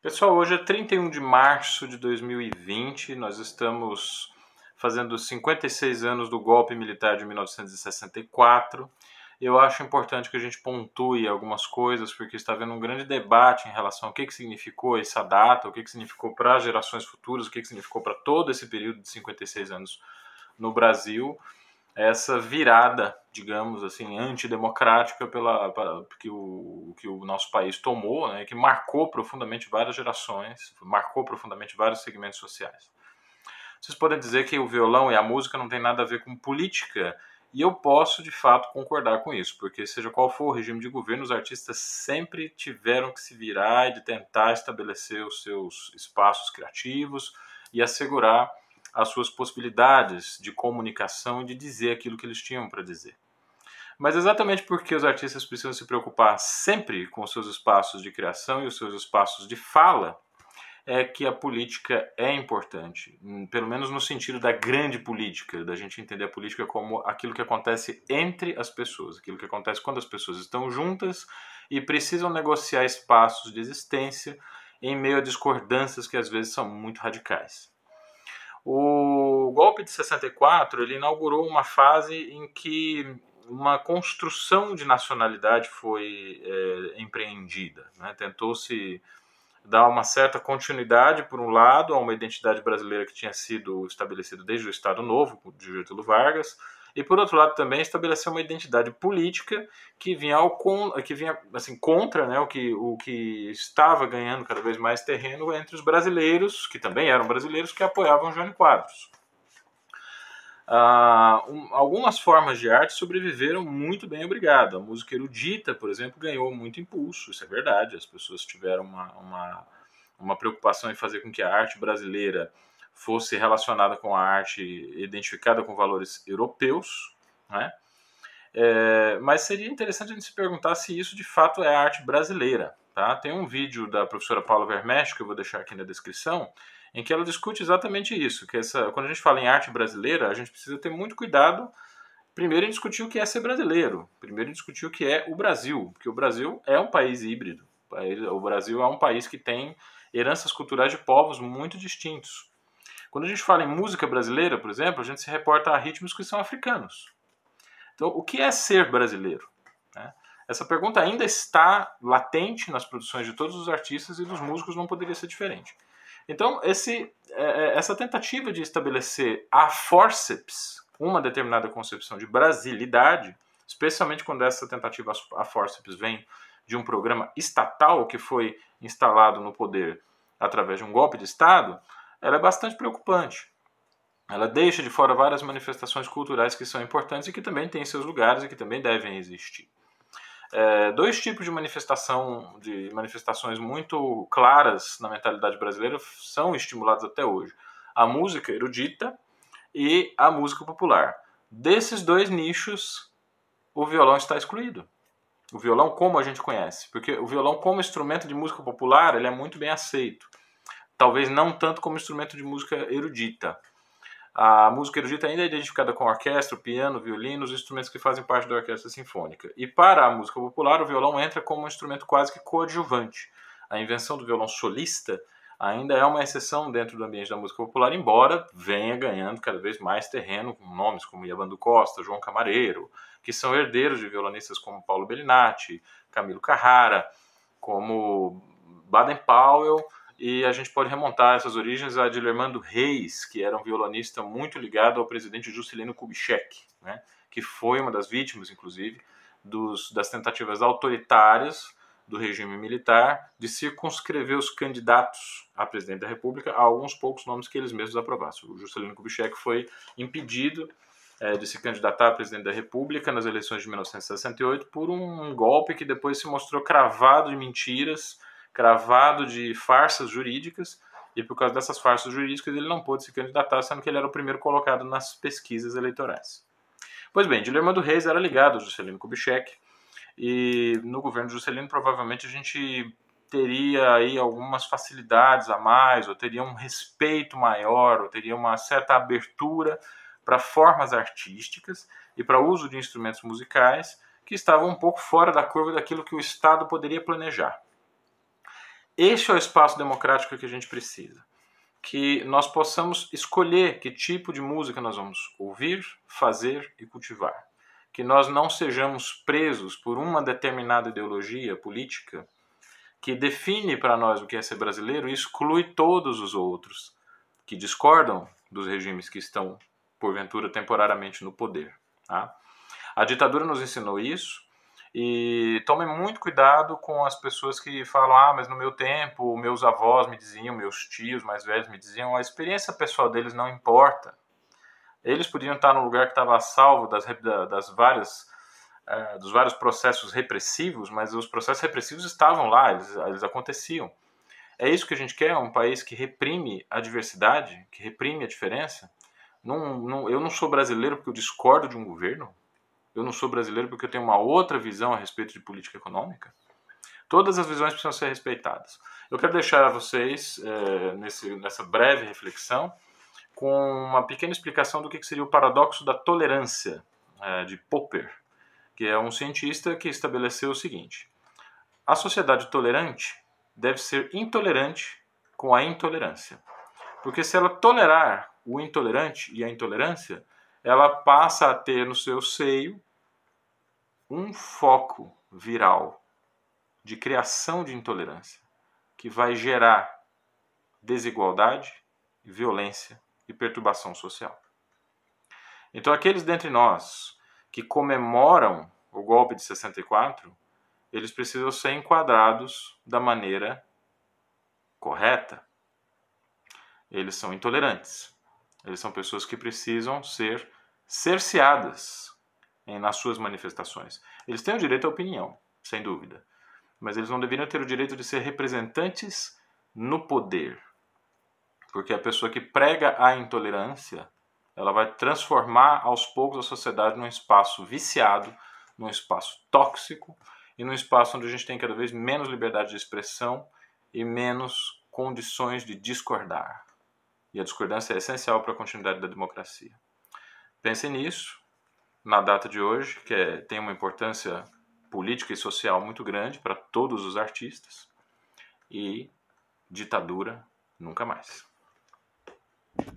Pessoal, hoje é 31 de março de 2020, nós estamos fazendo 56 anos do golpe militar de 1964. Eu acho importante que a gente pontue algumas coisas, porque está havendo um grande debate em relação ao que significou essa data, o que significou para as gerações futuras, o que significou para todo esse período de 56 anos no Brasil, essa virada, digamos assim, antidemocrática que o nosso país tomou, né, que marcou profundamente várias gerações, marcou profundamente vários segmentos sociais. Vocês podem dizer que o violão e a música não tem nada a ver com política, e eu posso, de fato, concordar com isso, porque seja qual for o regime de governo, os artistas sempre tiveram que se virar e de tentar estabelecer os seus espaços criativos e assegurar as suas possibilidades de comunicação e de dizer aquilo que eles tinham para dizer. Mas exatamente porque os artistas precisam se preocupar sempre com os seus espaços de criação e os seus espaços de fala, é que a política é importante, pelo menos no sentido da grande política, da gente entender a política como aquilo que acontece entre as pessoas, aquilo que acontece quando as pessoas estão juntas e precisam negociar espaços de existência em meio a discordâncias que às vezes são muito radicais. O golpe de 64 ele inaugurou uma fase em que uma construção de nacionalidade foi empreendida, né? Tentou-se dar uma certa continuidade, por um lado, a uma identidade brasileira que tinha sido estabelecida desde o Estado Novo, de Getúlio Vargas, e, por outro lado, também estabelecer uma identidade política que vinha, assim, contra, né, o que estava ganhando cada vez mais terreno entre os brasileiros, que também eram brasileiros, que apoiavam Jânio Quadros. Algumas formas de arte sobreviveram muito bem, obrigado. A música erudita, por exemplo, ganhou muito impulso, isso é verdade. As pessoas tiveram uma preocupação em fazer com que a arte brasileira fosse relacionada com a arte identificada com valores europeus, né? Mas seria interessante a gente se perguntar se isso de fato é a arte brasileira. Tá? Tem um vídeo da professora Paula Vermesch, que eu vou deixar aqui na descrição, em que ela discute exatamente isso, que quando a gente fala em arte brasileira, a gente precisa ter muito cuidado, primeiro em discutir o que é ser brasileiro, primeiro em discutir o que é o Brasil, porque o Brasil é um país híbrido, o Brasil é um país que tem heranças culturais de povos muito distintos. Quando a gente fala em música brasileira, por exemplo, a gente se reporta a ritmos que são africanos. Então, o que é ser brasileiro? Essa pergunta ainda está latente nas produções de todos os artistas e dos músicos, não poderia ser diferente. Então, essa tentativa de estabelecer a forceps uma determinada concepção de brasilidade, especialmente quando essa tentativa a forceps vem de um programa estatal que foi instalado no poder através de um golpe de Estado, ela é bastante preocupante. Ela deixa de fora várias manifestações culturais que são importantes e que também têm seus lugares e que também devem existir. Dois tipos de manifestações muito claras na mentalidade brasileira são estimulados até hoje. A música erudita e a música popular. Desses dois nichos, o violão está excluído. O violão como a gente conhece. Porque o violão como instrumento de música popular, ele é muito bem aceito. Talvez não tanto como instrumento de música erudita. A música erudita ainda é identificada com a orquestra, o piano, o violino, os instrumentos que fazem parte da orquestra sinfônica. E para a música popular, o violão entra como um instrumento quase que coadjuvante. A invenção do violão solista ainda é uma exceção dentro do ambiente da música popular, embora venha ganhando cada vez mais terreno com nomes como Iabando Costa, João Camareiro, que são herdeiros de violonistas como Paulo Bellinati, Camilo Carrara, como Baden Powell. E a gente pode remontar essas origens a Dilermando Reis, que era um violonista muito ligado ao presidente Juscelino Kubitschek, né, que foi uma das vítimas, inclusive, das tentativas autoritárias do regime militar de circunscrever os candidatos a presidente da República a alguns poucos nomes que eles mesmos aprovassem. O Juscelino Kubitschek foi impedido de se candidatar a presidente da República nas eleições de 1968 por um golpe que depois se mostrou cravado de mentiras, cravado de farsas jurídicas, e por causa dessas farsas jurídicas ele não pôde se candidatar, sendo que ele era o primeiro colocado nas pesquisas eleitorais. Pois bem, Dilermando Reis era ligado ao Juscelino Kubitschek, e no governo de Juscelino provavelmente a gente teria aí algumas facilidades a mais, ou teria um respeito maior, ou teria uma certa abertura para formas artísticas e para o uso de instrumentos musicais que estavam um pouco fora da curva daquilo que o Estado poderia planejar. Este é o espaço democrático que a gente precisa. Que nós possamos escolher que tipo de música nós vamos ouvir, fazer e cultivar. Que nós não sejamos presos por uma determinada ideologia política que define para nós o que é ser brasileiro e exclui todos os outros que discordam dos regimes que estão, porventura, temporariamente no poder. Tá? A ditadura nos ensinou isso. E tome muito cuidado com as pessoas que falam, mas no meu tempo, meus avós me diziam, meus tios mais velhos me diziam, a experiência pessoal deles não importa. Eles podiam estar no lugar que estava a salvo dos vários processos repressivos, mas os processos repressivos estavam lá, eles aconteciam. É isso que a gente quer, um país que reprime a diversidade, que reprime a diferença? Eu não sou brasileiro porque eu discordo de um governo? Eu não sou brasileiro porque eu tenho uma outra visão a respeito de política econômica? Todas as visões precisam ser respeitadas. Eu quero deixar a vocês, nessa breve reflexão, com uma pequena explicação do que seria o paradoxo da tolerância, de Popper, que é um cientista que estabeleceu o seguinte: a sociedade tolerante deve ser intolerante com a intolerância. Porque se ela tolerar o intolerante e a intolerância, ela passa a ter no seu seio um foco viral de criação de intolerância, que vai gerar desigualdade, violência e perturbação social. Então, aqueles dentre nós que comemoram o golpe de 64, eles precisam ser enquadrados da maneira correta. Eles são intolerantes. Eles são pessoas que precisam ser cerceadas nas suas manifestações. Eles têm o direito à opinião, sem dúvida, mas eles não deveriam ter o direito de ser representantes no poder. Porque a pessoa que prega a intolerância, ela vai transformar aos poucos a sociedade num espaço viciado, num espaço tóxico e num espaço onde a gente tem cada vez menos liberdade de expressão e menos condições de discordar. E a discordância é essencial para a continuidade da democracia. Pensem nisso, na data de hoje, que tem uma importância política e social muito grande para todos os artistas. E ditadura nunca mais.